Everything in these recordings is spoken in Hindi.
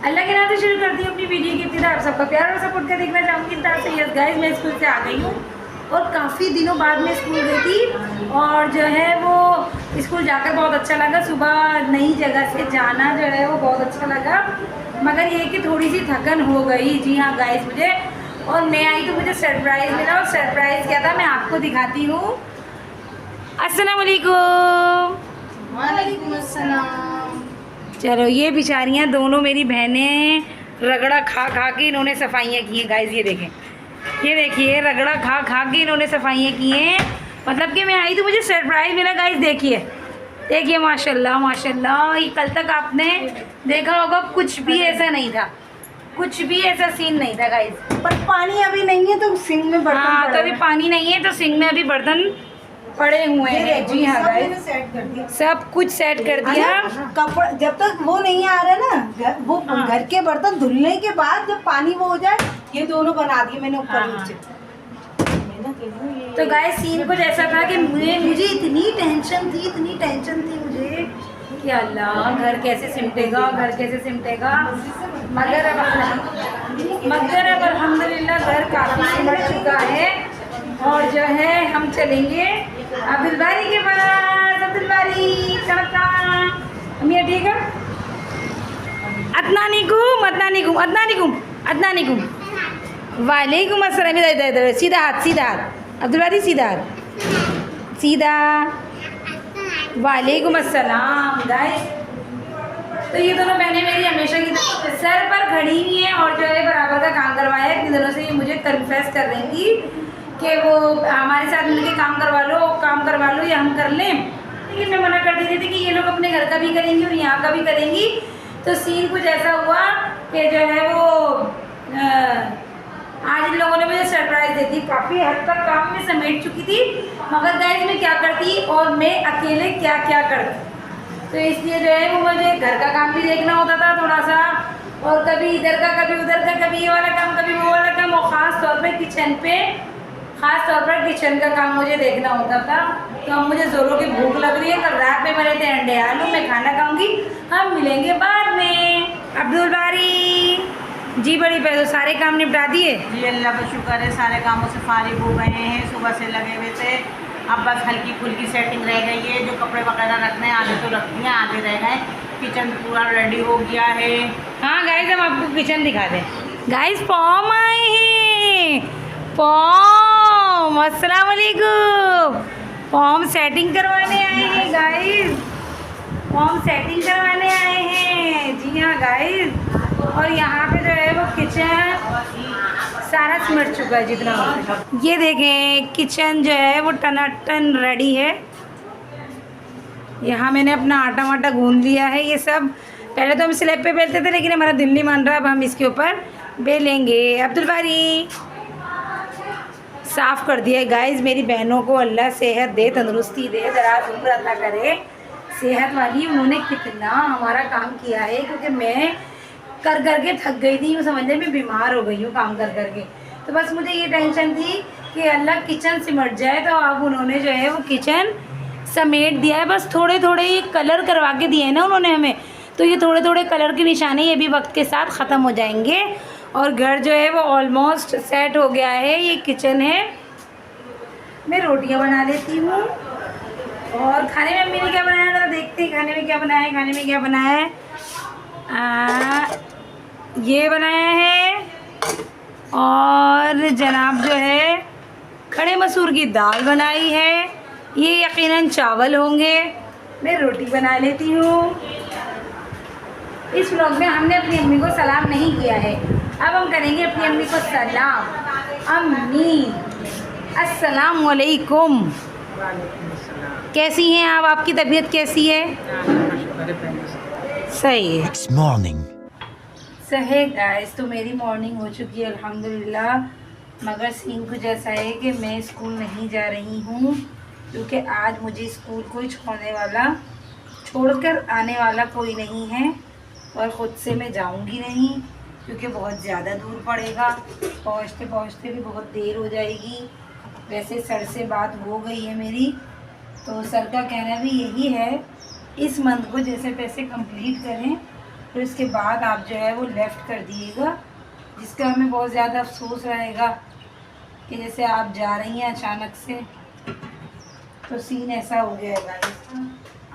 अल्लाह के नाम से शुरू करती हूँ अपनी वीडियो की इब्तिदा। आप सबका प्यार और सपोर्ट का देखना चाहूँगी इन तरह से। यस गाइस, मैं स्कूल से आ गई हूँ और काफ़ी दिनों बाद मैं स्कूल गई थी और जो है वो स्कूल जाकर बहुत अच्छा लगा। सुबह नई जगह से जाना जो है वो बहुत अच्छा लगा, मगर ये कि थोड़ी सी थकन हो गई। जी हाँ गाइस, मुझे और मैं आई तो मुझे सरप्राइज़ मिला, और सरप्राइज़ क्या था मैं आपको दिखाती हूँ। अस्सलाम वालेकुम। वालेकुम अस्सलाम। चलो, ये बेचारियाँ दोनों मेरी बहनें रगड़ा खा खा के इन्होंने सफाइयाँ की हैं गाइस। ये देखें, ये देखिए, रगड़ा खा खा के इन्होंने सफाइयाँ की हैं। मतलब कि मैं आई तो मुझे सरप्राइज़ मिला गाइस। देखिए देखिए, माशाल्लाह माशाल्लाह। ये कल तक आपने देखा होगा कुछ भी ऐसा नहीं था, कुछ भी ऐसा सीन नहीं था गाइस। पर पानी अभी नहीं है तो सिंक में बर्तन हाँ, तो पड़े अभी हैं। पानी नहीं है तो सिंक में अभी बर्तन पड़े हुए हैं। जी हाँ सब गाइस, मैंने सेट कर दिया। सब कुछ सेट कर दिया। कपड़ा जब तक वो नहीं आ रहा ना, वो हाँ। घर के बर्तन धुलने के बाद जब पानी वो हो जाए, ये दोनों बना दिए मैंने ऊपर हाँ। नीचे। तो गाइस, सीन कुछ ऐसा था कि मुझे इतनी टेंशन थी मुझे कि अल्लाह घर कैसे सिमटेगा, घर कैसे सिमटेगा। मगर अब अल्हम्दुलिल्लाह घर काफ़ी सिमट चुका है। और जो है हम चलेंगे अब्दुल बारी के पास। अब्दुल बारी चलता अम्मी, ठीक है। अदनानिकुम वालेकुम अस्सलाम। इधर सीधा हाथ अब्दुल बारी, सीधा हाथ सीधा। वालेकुम अस्सलाम। गाइस, तो ये दोनों बहनें मेरी हमेशा की सर पर खड़ी हुई हैं और जो है बराबर का काम करवाया है। इतने दिनों से ये मुझे कन्फेस कर रही थी कि वो हमारे साथ मिलकर काम करवा लो या हम कर लें, लेकिन मैं मना कर देती थी कि ये लोग अपने घर का भी करेंगी और यहाँ का भी करेंगी। तो सीन कुछ ऐसा हुआ कि जो है वो आज इन लोगों ने मुझे सरप्राइज़ दी थी। काफ़ी हद तक काम में समेट चुकी थी, मगर गाइस मैं क्या करती और मैं अकेले क्या क्या करती, तो इसलिए जो है वो मुझे घर का काम भी देखना होता था थोड़ा सा, और कभी इधर का कभी उधर का, कभी ये वाला काम कभी वो वाला काम, और ख़ास तौर पर किचन का काम मुझे देखना होता था। तो अब मुझे ज़ोरों की भूख लग रही है। कल रात में बने थे अंडे आलू, मैं खाना खाऊंगी। हम मिलेंगे बाद में। अब्दुल बारी जी, बड़ी पहले सारे काम निपटा दिए। जी अल्लाह का शुक्र है, सारे कामों से फारिग हो गए हैं, सुबह से लगे हुए थे। अब बस हल्की फुल्की सेटिंग रह गई है। जो कपड़े वगैरह रखने हैं आगे तो रख दिए, आगे रह गए। किचन पूरा रेडी हो गया है। हाँ गाइस, हम आपको किचन दिखा दें। गाइस, पॉम आए हैं। पॉम, अस्सलाम वालेकुम। पॉम सेटिंग करवाने आए हैं गाइस, पॉम सेटिंग करवाने आए हैं। जी हाँ गाइस, और यहाँ पे जो है वो किचन सारा सिमट चुका है जितना हो सका। ये देखें, किचन जो है वो टनाटन रेडी है। यहाँ मैंने अपना आटा वाटा गूंद लिया है। ये सब पहले तो हम स्लैब पे बेलते थे, लेकिन हमारा दिल नहीं मान रहा, अब हम इसके ऊपर बेलेंगे। अब्दुल बारी साफ़ कर दिया है गाइस। मेरी बहनों को अल्लाह सेहत दे, तंदुरुस्ती दे, दराज उम्र अता करे, सेहत वाली। उन्होंने कितना हमारा काम किया है, क्योंकि मैं कर के थक गई थी। यूँ समझ लें मैं बीमार हो गई हूँ काम कर के। तो बस मुझे ये टेंशन थी कि अल्लाह किचन सिमट जाए। तो अब उन्होंने जो है वो किचन समेट दिया है। बस थोड़े थोड़े ये कलर करवा के दिए हैं ना उन्होंने हमें, तो ये थोड़े थोड़े कलर के निशाने ये भी वक्त के साथ ख़त्म हो जाएंगे। और घर जो है वो ऑलमोस्ट सेट हो गया है। ये किचन है। मैं रोटियां बना लेती हूँ। और खाने में अम्मी ने क्या बनाया ज़रा देखते हैं। खाने में क्या बनाया है। ये बनाया है, और जनाब जो है खड़े मसूर की दाल बनाई है। ये यकीनन चावल होंगे। मैं रोटी बना लेती हूँ। इस व्लॉग में हमने अपनी अम्मी को सलाम नहीं किया है, अब हम करेंगे अपनी अम्मी को सलाम। अम्मी अस्सलाम वालेकुम, कैसी हैं आप? आपकी तबीयत कैसी है? सही है। सही गाइस, तो मेरी मॉर्निंग हो चुकी है अल्हम्दुलिल्लाह। मगर सीन कुछ ऐसा है कि मैं स्कूल नहीं जा रही हूँ, क्योंकि आज मुझे स्कूल कोई छोड़कर आने वाला कोई नहीं है, और ख़ुद से मैं जाऊँगी नहीं, क्योंकि बहुत ज़्यादा दूर पड़ेगा। पहुँचते पहुँचते भी बहुत देर हो जाएगी। वैसे सर से बात हो गई है मेरी, तो सर का कहना भी यही है इस मंथ को जैसे तैसे कंप्लीट करें, फिर उसके बाद आप जो है वो लेफ़्ट कर दिएगा, जिसका हमें बहुत ज़्यादा अफसोस रहेगा कि जैसे आप जा रही हैं अचानक से, तो सीन ऐसा हो गया है गाइस।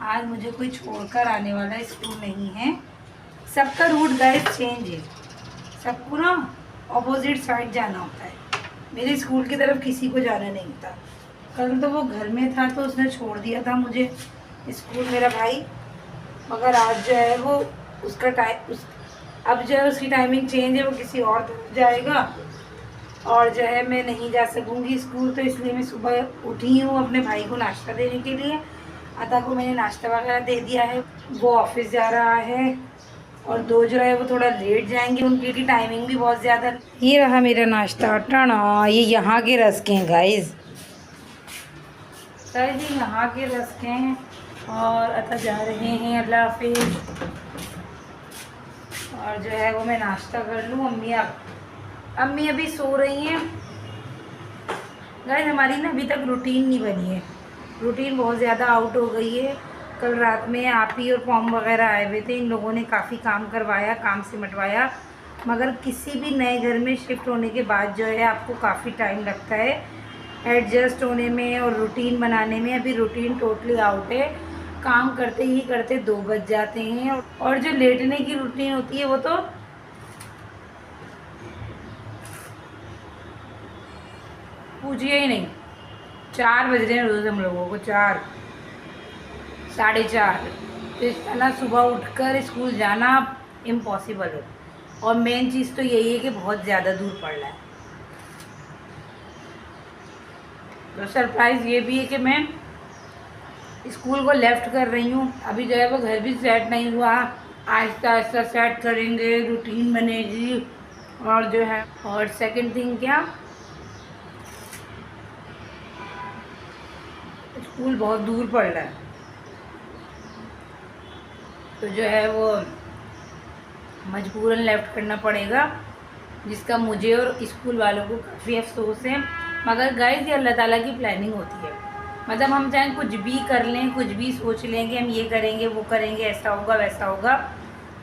आज मुझे कोई छोड़कर आने वाला स्कूल नहीं है, सबका रूट गाइस चेंज है, सबको ना ऑपोजिट साइड जाना होता है। मेरे स्कूल की तरफ किसी को जाना नहीं होता। कल तो वो घर में था तो उसने छोड़ दिया था मुझे स्कूल, मेरा भाई, मगर आज जो है वो उसका अब जो है उसकी टाइमिंग चेंज है, वो किसी और तरफ जाएगा और जो है मैं नहीं जा सकूँगी स्कूल। तो इसलिए मैं सुबह उठी हूँ अपने भाई को नाश्ता देने के लिए। अता को मैंने नाश्ता वगैरह दे दिया है, वो ऑफिस जा रहा है और 2 जो है वो थोड़ा लेट जाएंगे, उनकी टाइमिंग भी बहुत ज़्यादा। ये रहा मेरा नाश्ता टाना, ये यहाँ के रस्के हैं गाइस, शायद ये यहाँ के रस्के हैं। और अता जा रहे हैं, अल्लाह हाफिज़। और जो है वो मैं नाश्ता कर लूँ। अम्मी अभी सो रही हैं गाइस। हमारी ना अभी तक रूटीन नहीं बनी है, रूटीन बहुत ज़्यादा आउट हो गई है। कल रात में आप ही और पॉम वगैरह आए हुए थे, इन लोगों ने काफ़ी काम करवाया, काम सिमटवाया, मगर किसी भी नए घर में शिफ्ट होने के बाद जो है आपको काफ़ी टाइम लगता है एडजस्ट होने में और रूटीन बनाने में। अभी रूटीन टोटली आउट है, काम करते ही करते 2 बज जाते हैं। और जो लेटने की रूटीन होती है वो तो पूछिए ही नहीं, 4 बज रहे हैं रोज़ हम लोगों को, 4 साढ़े 4। तो इस तरह सुबह उठकर स्कूल जाना इम्पॉसिबल है। और मेन चीज़ तो यही है कि बहुत ज़्यादा दूर पड़ रहा है। तो सरप्राइज़ ये भी है कि मैं स्कूल को लेफ़्ट कर रही हूँ। अभी जो है वो घर भी सेट नहीं हुआ, आहिस्ता आहिस्ता सेट करेंगे, रूटीन बनेगी। और जो है, और सेकंड थिंग क्या, स्कूल बहुत दूर पड़ रहा है, तो जो है वो मजबूरन लेफ़्ट करना पड़ेगा, जिसका मुझे और स्कूल वालों को काफ़ी अफसोस है। मगर गाइस ये अल्लाह ताला की प्लानिंग होती है। मतलब हम चाहे कुछ भी कर लें, कुछ भी सोच लें कि हम ये करेंगे वो करेंगे, ऐसा होगा वैसा होगा,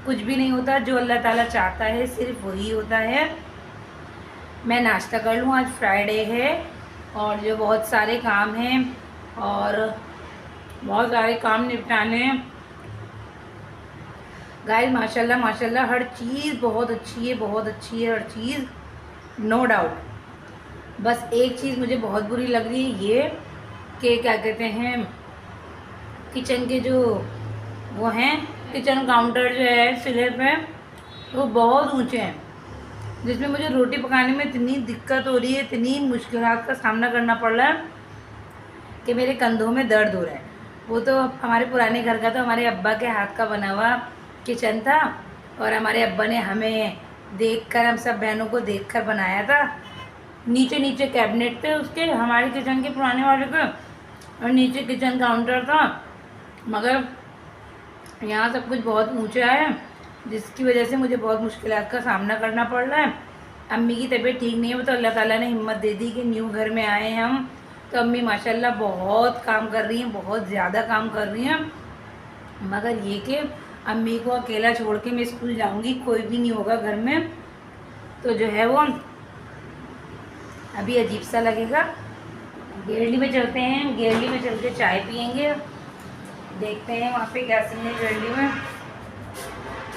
कुछ भी नहीं होता। जो अल्लाह ताला चाहता है सिर्फ वही होता है। मैं नाश्ता कर लूँ, आज फ्राइडे है और जो बहुत सारे काम हैं और बहुत सारे काम निपटाने हैं गाइस। माशाल्लाह माशाल्लाह हर चीज़ बहुत अच्छी है, बहुत अच्छी है हर चीज़, नो डाउट। बस एक चीज़ मुझे बहुत बुरी लग रही है, ये कि क्या कहते हैं, किचन के जो वो हैं, किचन काउंटर जो है सिले पे, वो बहुत ऊंचे हैं, जिसमें मुझे रोटी पकाने में इतनी दिक्कत हो रही है, इतनी मुश्किलात का सामना करना पड़ रहा है कि मेरे कंधों में दर्द हो रहा है। वो तो हमारे पुराने घर का, तो हमारे अब्बा के हाथ का बना हुआ किचन था और हमारे अब्बा ने हमें देखकर, हम सब बहनों को देखकर बनाया था। नीचे नीचे कैबिनेट थे उसके, हमारे किचन के पुराने वाले के, और नीचे किचन काउंटर था। मगर यहाँ सब कुछ बहुत ऊंचा है, जिसकी वजह से मुझे बहुत मुश्किलात का सामना करना पड़ रहा है। अम्मी की तबीयत ठीक नहीं है, वो तो अल्लाह ताला ने हिम्मत दे दी कि न्यू घर में आए हैं हम, तो अम्मी माशाल्लाह बहुत काम कर रही हैं, बहुत ज़्यादा काम कर रही हैं। मगर ये कि अम्मी को अकेला छोड़ के मैं स्कूल जाऊंगी, कोई भी नहीं होगा घर में, तो जो है वो अभी अजीब सा लगेगा। गेरली में चलते हैं, गेरली में चल के चाय पियेंगे, देखते हैं वहाँ पे क्या सीन है। गेरली में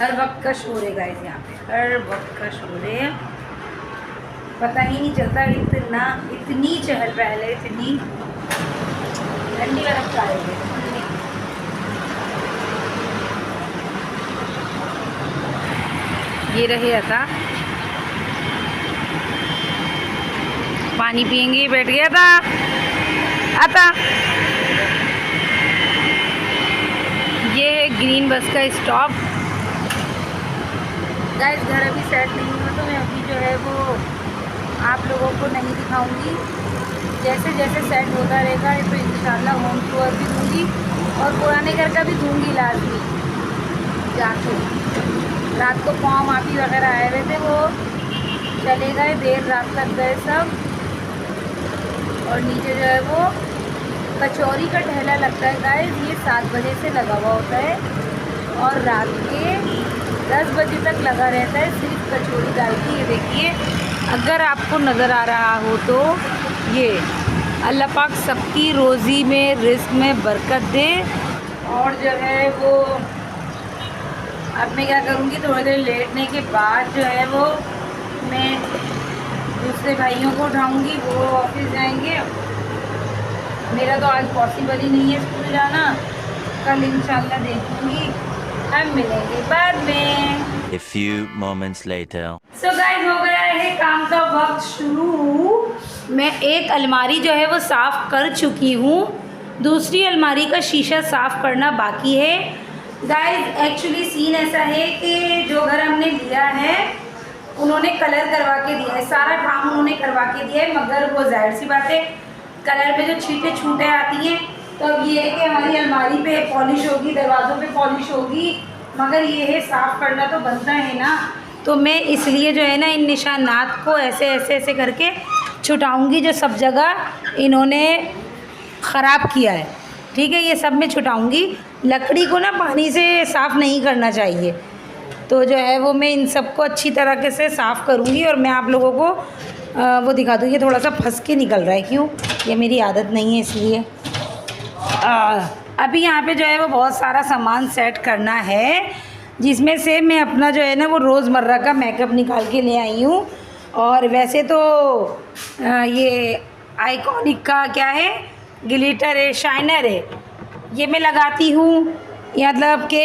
हर वक्त का शोर है गाइस, यहाँ पे हर वक्त का शोर है, पता ही नहीं चलता। इतनी चहल पहल है, इतनी ठंडी बर्फ चाय है। ये रहे अता, पानी पियेंगे, बैठ गया था अता। ये है ग्रीन बस का स्टॉप गाइस। घर अभी सेट नहीं हुआ, तो मैं अभी जो है वो आप लोगों को नहीं दिखाऊंगी। जैसे जैसे सेट होता रहेगा तो इंशाल्लाह होम टूर भी दूंगी और पुराने घर का भी दूंगी लाजमी जाके। रात को फॉर्म आपी वगैरह आए हुए थे, वो चले गए, देर रात तक गए सब। और नीचे जो है वो कचौरी का ठेला लगता है गाइस, ये 7 बजे से लगा हुआ होता है और रात के 10 बजे तक लगा रहता है, सिर्फ कचौड़ी दाल की। ये देखिए, अगर आपको नज़र आ रहा हो तो ये अल्लाह पाक सबकी रोज़ी में, रिस्क में बरकत दे। और जो है वो अब मैं क्या करूँगी, थोड़ी देर लेटने के बाद जो है वो मैं दूसरे भाइयों को उठाऊँगी, वो ऑफिस जाएंगे। मेरा तो आज पॉसिबल ही नहीं है स्कूल जाना, कल इंशाल्लाह देखूँगी। हम मिलेंगे बाद में। A few moments later. So guys, हो गया है काम का वक्त शुरू। मैं एक अलमारी जो है वो साफ़ कर चुकी हूँ, दूसरी अलमारी का शीशा साफ़ करना बाकी है। गाइस एक्चुअली सीन ऐसा है कि जो घर हमने लिया है उन्होंने कलर करवा के दिया है, सारा काम उन्होंने करवा के दिया है, मगर वो जाहिर सी बात है कलर पे जो छींटे छूटे आती हैं, तो अब ये है कि हमारी अलमारी पे पॉलिश होगी, दरवाज़ों पे पॉलिश होगी, मगर ये है साफ़ करना तो बनता है ना। तो मैं इसलिए जो है ना इन निशानात को ऐसे ऐसे ऐसे करके छुटाऊँगी, जो सब जगह इन्होंने ख़राब किया है। ठीक है, ये सब मैं छुटाऊँगी। लकड़ी को ना पानी से साफ़ नहीं करना चाहिए, तो जो है वो मैं इन सबको अच्छी तरीके से साफ़ करूँगी और मैं आप लोगों को वो दिखा दूँगी। थोड़ा सा फंस के निकल रहा है, क्यों? ये मेरी आदत नहीं है इसलिए। अभी यहाँ पे जो है वो बहुत सारा सामान सेट करना है, जिसमें से मैं अपना जो है ना वो रोज़मर्रा का मेकअप निकाल के ले आई हूँ। और वैसे तो ये आइकॉनिक का क्या है, ग्लिटर है, शाइनर है, ये मैं लगाती हूँ। मतलब कि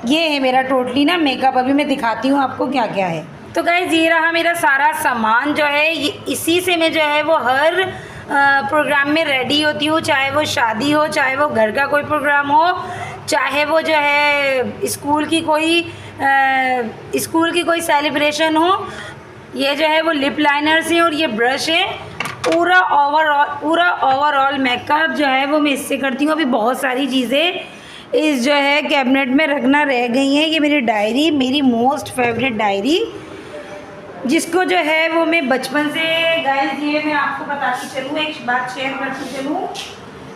ये है मेरा टोटली ना मेकअप। अभी मैं दिखाती हूँ आपको क्या क्या है। तो गाइस ये रहा मेरा सारा सामान जो है, ये इसी से मैं जो है वो हर प्रोग्राम में रेडी होती हूँ, चाहे वो शादी हो, चाहे वो घर का कोई प्रोग्राम हो, चाहे वो जो है स्कूल की कोई सेलिब्रेशन हो। ये जो है वो लिप लाइनर्स हैं और ये ब्रश है। पूरा ओवरऑल मेकअप जो है वो मैं इससे करती हूँ। अभी बहुत सारी चीज़ें इस जो है कैबिनेट में रखना रह गई हैं। ये मेरी डायरी, मेरी मोस्ट फेवरेट डायरी, जिसको जो है वो मैं बचपन से, गाइस ये मैं आपको बताती चलूँ, एक बात शेयर करती चलूँ।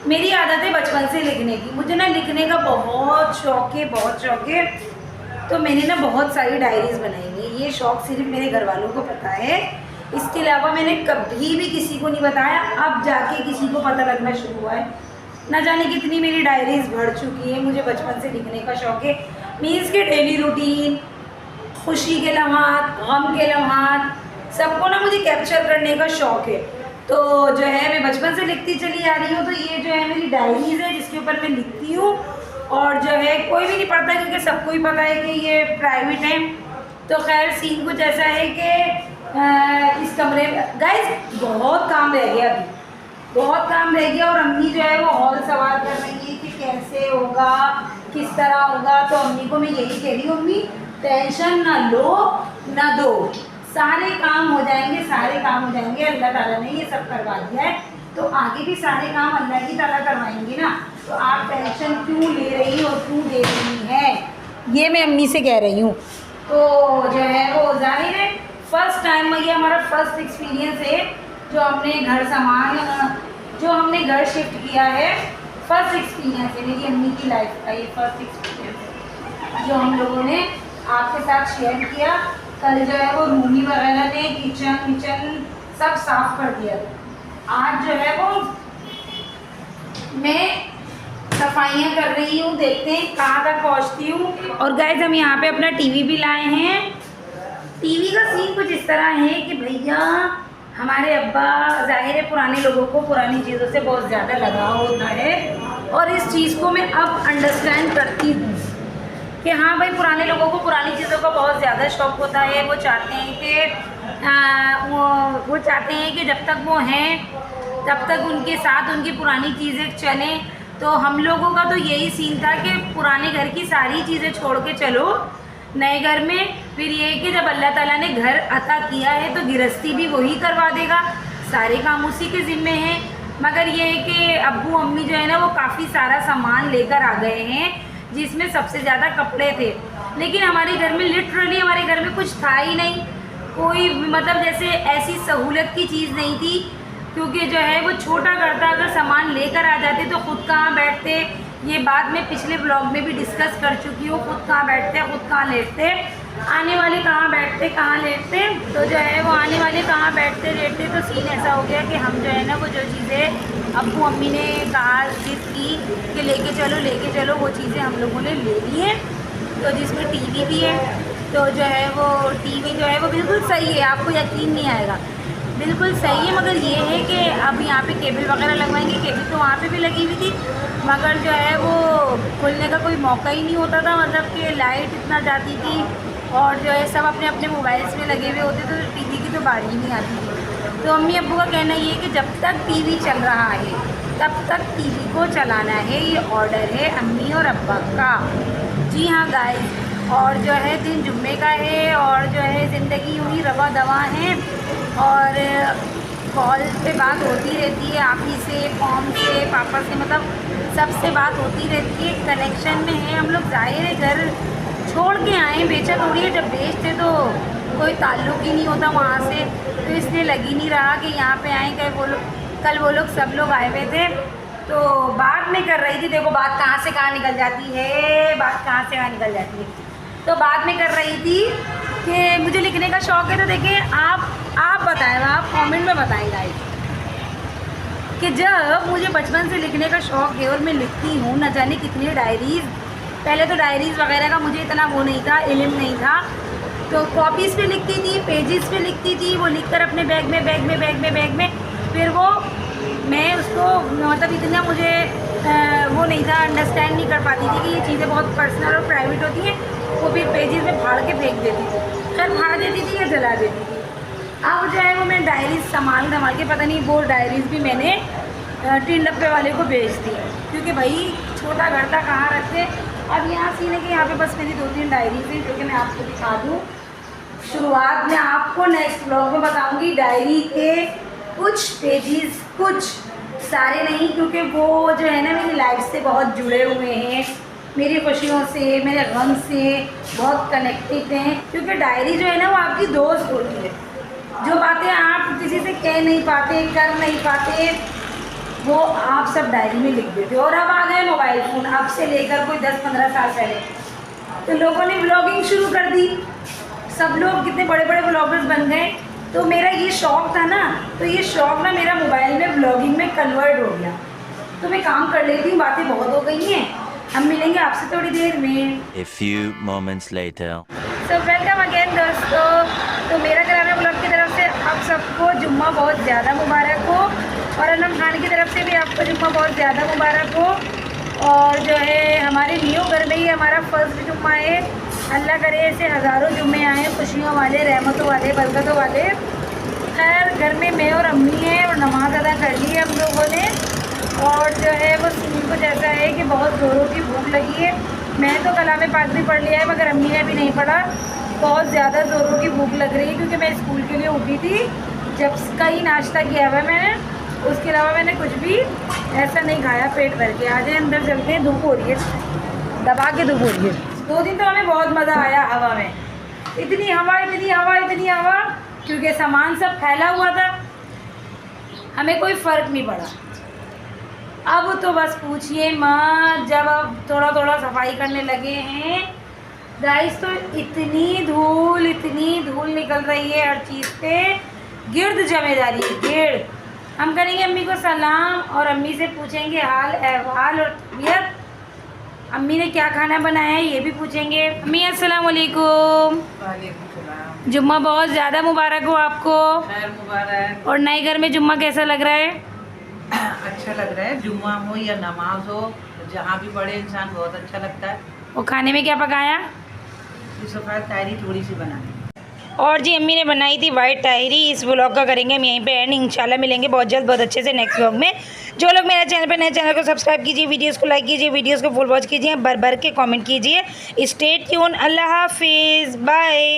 मेरी आदत है बचपन से लिखने की, मुझे ना लिखने का बहुत शौक़ है। तो मैंने ना बहुत सारी डायरीज़ बनाई हैं। ये शौक़ सिर्फ मेरे घर वालों को पता है, इसके अलावा मैंने कभी भी किसी को नहीं बताया। अब जाके किसी को पता लगना शुरू हुआ है। ना जाने कितनी मेरी डायरीज़ भर चुकी है। मुझे बचपन से लिखने का शौक़ है। मीन्स के डेली रूटीन, खुशी के लम्हात, गम के लम्हात, सबको ना मुझे कैप्चर करने का शौक़ है। तो जो है मैं बचपन से लिखती चली आ रही हूँ। तो ये जो है मेरी डायरीज़ है जिसके ऊपर मैं लिखती हूँ। और जो है कोई भी नहीं पढ़ता, क्योंकि सबको ही पता है कि ये प्राइवेट है। तो खैर सीन कुछ ऐसा है कि इस कमरे में गाइस बहुत काम रह गया, अभी बहुत काम रह गया। और अम्मी जो है वो हॉल सवाल कर रही है कि कैसे होगा, किस तरह होगा। तो अम्मी को मैं यही कह रही हूँ, अम्मी टेंशन ना लो ना दो, सारे काम हो जाएंगे, सारे काम हो जाएंगे। अल्लाह ताला ने ये सब करवा दिया है, तो आगे भी सारे काम अल्लाह की ताला करवाएंगे ना। तो आप टेंशन क्यों ले रही हो, क्यों दे रही है, ये मैं अम्मी से कह रही हूँ। तो जो है वो जाहिर है फर्स्ट टाइम, ये हमारा फर्स्ट एक्सपीरियंस है जो हमने घर शिफ्ट किया है। फर्स्ट एक्सपीरियंस है मेरी अम्मी की लाइफ का, ये फर्स्ट एक्सपीरियंस जो हम लोगों ने आपके साथ शेयर किया। कल जो है वो रूमी वगैरह ने किचन सब साफ कर दिया। आज जो है वो मैं सफाइयाँ कर रही हूँ, देखते हैं कहाँ तक पहुँचती हूँ। और गाइस हम यहाँ पे अपना टीवी भी लाए हैं। टीवी का सीन कुछ इस तरह है कि भैया हमारे अब्बा, जाहिर है पुराने लोगों को पुरानी चीज़ों से बहुत ज़्यादा लगाव होता है। और इस चीज़ को मैं अब अंडरस्टैंड करती हूँ कि हाँ भाई, पुराने लोगों को पुरानी चीज़ों का बहुत ज़्यादा शौक़ होता है। वो चाहते हैं कि जब तक वो हैं तब तक उनके साथ उनकी पुरानी चीज़ें चलें। तो हम लोगों का तो यही सीन था कि पुराने घर की सारी चीज़ें छोड़ के चलो नए घर में। फिर ये कि जब अल्लाह ताला ने घर अता किया है तो गृहस्थी भी वही करवा देगा, सारे काम उसी के ज़िम्मे हैं। मगर ये है कि अब्बू अम्मी जो है ना वो काफ़ी सारा सामान लेकर आ गए हैं, जिसमें सबसे ज़्यादा कपड़े थे। लेकिन हमारे घर में लिटरली हमारे घर में कुछ था ही नहीं, कोई मतलब जैसे ऐसी सहूलत की चीज़ नहीं थी। क्योंकि जो है वो छोटा घर था, अगर सामान लेकर आ जाते तो ख़ुद कहाँ बैठते, ये बात मैं पिछले ब्लॉग में भी डिस्कस कर चुकी हूँ। खुद कहाँ बैठते हैं, खुद कहाँ लेटते हैं, आने वाले कहाँ बैठते कहाँ लेटते। तो जो है वो आने वाले कहाँ बैठते लेटते, तो सीन ऐसा हो गया कि हम जो है ना वो जो चीज़ें अब्बू अम्मी ने कहा जिद की कि लेके चलो वो चीज़ें हम लोगों ने ले ली हैं। तो जिसमें टीवी भी है, तो जो है वो टीवी जो है वो बिल्कुल सही है, आपको यकीन नहीं आएगा, बिल्कुल सही है। मगर ये है कि अब यहाँ पे केबल वगैरह लगवाएंगे, केबल तो वहाँ पे भी लगी हुई थी, मगर जो है वो खुलने का कोई मौका ही नहीं होता था। मतलब कि लाइट इतना जाती थी और जो है सब अपने अपने मोबाइल्स में लगे हुए होते थे, तो टीवी की तो बारी ही नहीं आती थी। तो अम्मी अब्बू का कहना ये है कि जब तक टीवी चल रहा है तब तक टीवी को चलाना है, ये ऑर्डर है अम्मी और अब्बा का। जी हाँ गाइस, और जो है दिन जुम्मे का है और जो है ज़िंदगी यूँ ही रवा दवा है और कॉल पे बात होती रहती है, आप ही से, फॉर्म से, पापा से, मतलब सबसे बात होती रहती है, कनेक्शन में है हम लोग। जाहिर है घर छोड़ के आए, बेचा थोड़ी है, जब बेचते तो कोई ताल्लुक़ ही नहीं होता वहाँ से, तो इसलिए लग ही नहीं रहा कि यहाँ पे आए। कल वो लोग सब लोग आए हुए थे, तो बात मैं कर रही थी, देखो बात कहाँ से कहाँ निकल जाती है, बात कहाँ से कहाँ निकल जाती है। तो बात मैं कर रही थी कि मुझे लिखने का शौक़ है, तो देखिए आप बताएं, आप कमेंट में बताएं गाइस कि जब मुझे बचपन से लिखने का शौक़ है और मैं लिखती हूँ न जाने कितनी डायरीज़। पहले तो डायरीज़ वगैरह का मुझे इतना वो नहीं था, इल्म नहीं था, तो कॉपीज़ पे लिखती थी, पेजेस पे लिखती थी, वो लिखकर अपने बैग में फिर वो मैं उसको मतलब इतना मुझे वो नहीं था, अंडरस्टैंड नहीं कर पाती थी कि ये चीज़ें बहुत पर्सनल और प्राइवेट होती हैं, वो फिर पेजेस में फाड़ के फेंक देती थी, खैर फाड़ देती थी या जला देती थी। अब जो है वो मैं डायरीज़ संभाल के, पता नहीं वो डायरीज़ भी मैंने टिन डब्बे वाले को बेच दी, क्योंकि भाई छोटा घर था, कहाँ रखते। अब यहाँ सीने के यहाँ पे बस मेरी 2-3 डायरीज़ हैं जो कि मैं आपको दिखा दूँ। शुरुआत में आपको नेक्स्ट ब्लॉग में बताऊँगी डायरी के कुछ पेजेस, कुछ सारे नहीं, क्योंकि वो जो है ना मेरी लाइफ से बहुत जुड़े हुए हैं, मेरी खुशियों से, मेरे गम से बहुत कनेक्टेड हैं। क्योंकि डायरी जो है ना वो आपकी दोस्त होती है, जो बातें आप किसी से कह नहीं पाते, कर नहीं पाते, वो आप सब डायरी में लिख देते हो। और अब आ गए मोबाइल फ़ोन, अब से लेकर कोई 10-15 साल पहले तो लोगों ने ब्लॉगिंग शुरू कर दी, सब लोग कितने बड़े बड़े ब्लॉगर्स बन गए। तो मेरा ये शौक़ था ना, तो ये शौक़ ना मेरा मोबाइल में ब्लॉगिंग में कन्वर्ट हो गया। तो मैं काम कर लेती हूँ, बातें बहुत हो गई हैं, हम मिलेंगे आपसे थोड़ी देर में। A few moments later. तो वेलकम अगेन दोस्तों। तो मेरा किराना ब्लॉग की तरफ से आप सबको जुम्मा बहुत ज़्यादा मुबारक हो, और अनम खान की तरफ से भी आपको जुम्मा बहुत ज़्यादा मुबारक हो। और जो है हमारे न्यू घर में ही हमारा फर्स्ट जुम्मा है, अल्लाह करे ऐसे हज़ारों जुम्मे आए, खुशियों वाले, रहमतों वाले, बरकतों वाले। खैर घर में मैं और अम्मी हैं और नमाज़ अदा कर ली है हम लोगों ने, और जो है वो सीन कुछ ऐसा है कि बहुत ज़ोरों की भूख लगी है। मैं तो कलाम पाक भी पढ़ लिया है, मगर अम्मी ने भी नहीं पढ़ा, बहुत ज़्यादा ज़ोरों की भूख लग रही है, क्योंकि मैं स्कूल के लिए उठी थी, जब का ही नाश्ता किया हुआ मैंने, उसके अलावा मैंने कुछ भी ऐसा नहीं खाया पेट भर के। आज अंदर चलते हैं, धूप हो रही है, दबा के धूप हो रही है। 2 दिन तो हमें बहुत मज़ा आया हवा में, इतनी हवा, क्योंकि सामान सब फैला हुआ था, हमें कोई फ़र्क नहीं पड़ा। अब तो बस पूछिए मत, जब अब थोड़ा थोड़ा सफाई करने लगे हैं गाइस, तो इतनी धूल निकल रही है हर चीज़ पे, गिर्द जमे जा रही है, गिर्द। हम करेंगे अम्मी को सलाम और अम्मी से पूछेंगे हाल अहवाल और तबीयत, अम्मी ने क्या खाना बनाया है ये भी पूछेंगे। अम्मी अस्सलाम वालेकुम। जुम्मा बहुत ज़्यादा मुबारक हो आपको। खैर मुबारक। और नए घर में जुम्मा कैसा लग रहा है? अच्छा लग रहा है, जुम्मा हो या नमाज हो, जहाँ भी पढ़े इंसान बहुत अच्छा लगता है। और खाने में क्या पकाया? सफ़ेद तायरी थोड़ी सी बनाई। और जी अम्मी ने बनाई थी वाइट तायरी। इस व्लॉग का करेंगे हम यहीं पे एंड, इंशाल्लाह मिलेंगे बहुत जल्द बहुत अच्छे से नेक्स्ट व्लॉग में। जो लोग मेरे चैनल पे नए, चैनल को सब्सक्राइब कीजिए, वीडियोस को लाइक कीजिए, वीडियोस को फुल वॉच कीजिए, भर भर के कमेंट कीजिए। स्टे ट्यून, अल्लाह हाफिज़, बाय।